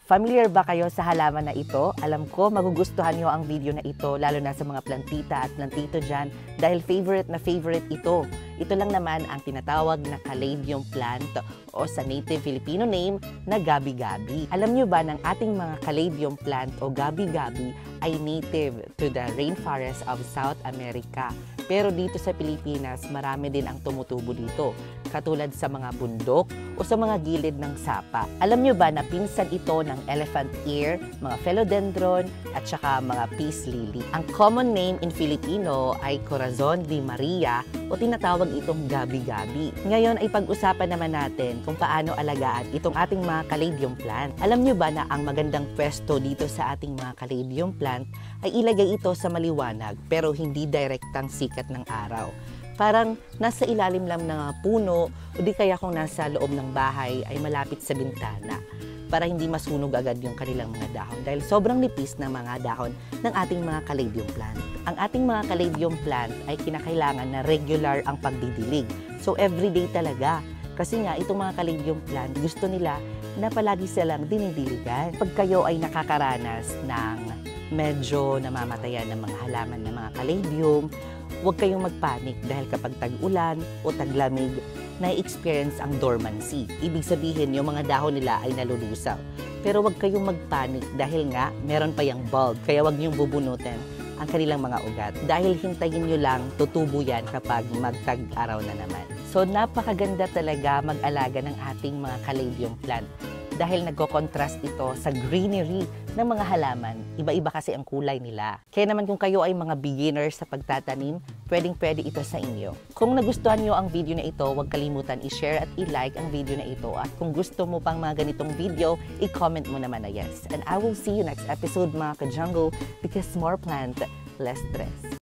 Familiar ba kayo sa halaman na ito? Alam ko magugustuhan nyo ang video na ito, lalo na sa mga plantita at plantito dyan, dahil favorite na favorite ito. Ito lang naman ang tinatawag na caladium plant o sa native Filipino name na gabi-gabi. Alam nyo ba ng ating mga caladium plant o gabi-gabi ay native to the rainforest of South America. Pero dito sa Pilipinas, marami din ang tumutubo dito, katulad sa mga bundok o sa mga gilid ng sapa. Alam nyo ba na pinsan ito ng elephant ear, mga philodendron, at saka mga peace lily? Ang common name in Filipino ay Corazon de Maria o tinatawag itong gabi-gabi. Ngayon ay pag-usapan naman natin kung paano alagaan itong ating mga caladium plant. Alam nyo ba na ang magandang pwesto dito sa ating mga caladium plant ay ilagay ito sa maliwanag pero hindi direktang sikat ng araw. Parang nasa ilalim lang ng puno o di kaya kung nasa loob ng bahay ay malapit sa bintana para hindi masunog agad yung kanilang mga dahon dahil sobrang nipis ng mga dahon ng ating mga caladium plant. Ang ating mga caladium plant ay kinakailangan na regular ang pagdidilig. So everyday talaga. Kasi nga itong mga caladium plant gusto nila na palagi silang dinidiligan. Pag kayo ay nakakaranas ng medyo namamatayan ng mga halaman ng mga caladium, huwag kayong magpanik dahil kapag tag-ulan o taglamig, na-experience ang dormancy. Ibig sabihin, yung mga dahon nila ay nalulusaw. Pero huwag kayong magpanik dahil nga meron pa yung bulb, kaya huwag niyong bubunutin ang kanilang mga ugat. Dahil hintayin nyo lang, tutubo yan kapag magtag-araw na naman. So napakaganda talaga mag-alaga ng ating mga caladium plant dahil nagko-contrast ito sa greenery ng mga halaman. Iba-iba kasi ang kulay nila. Kaya naman kung kayo ay mga beginners sa pagtatanim, pwedeng-pwede ito sa inyo. Kung nagustuhan nyo ang video na ito, huwag kalimutan i-share at i-like ang video na ito. At kung gusto mo pang mga ganitong video, i-comment mo naman na yes. And I will see you next episode mga ka-jungle because more plant, less stress.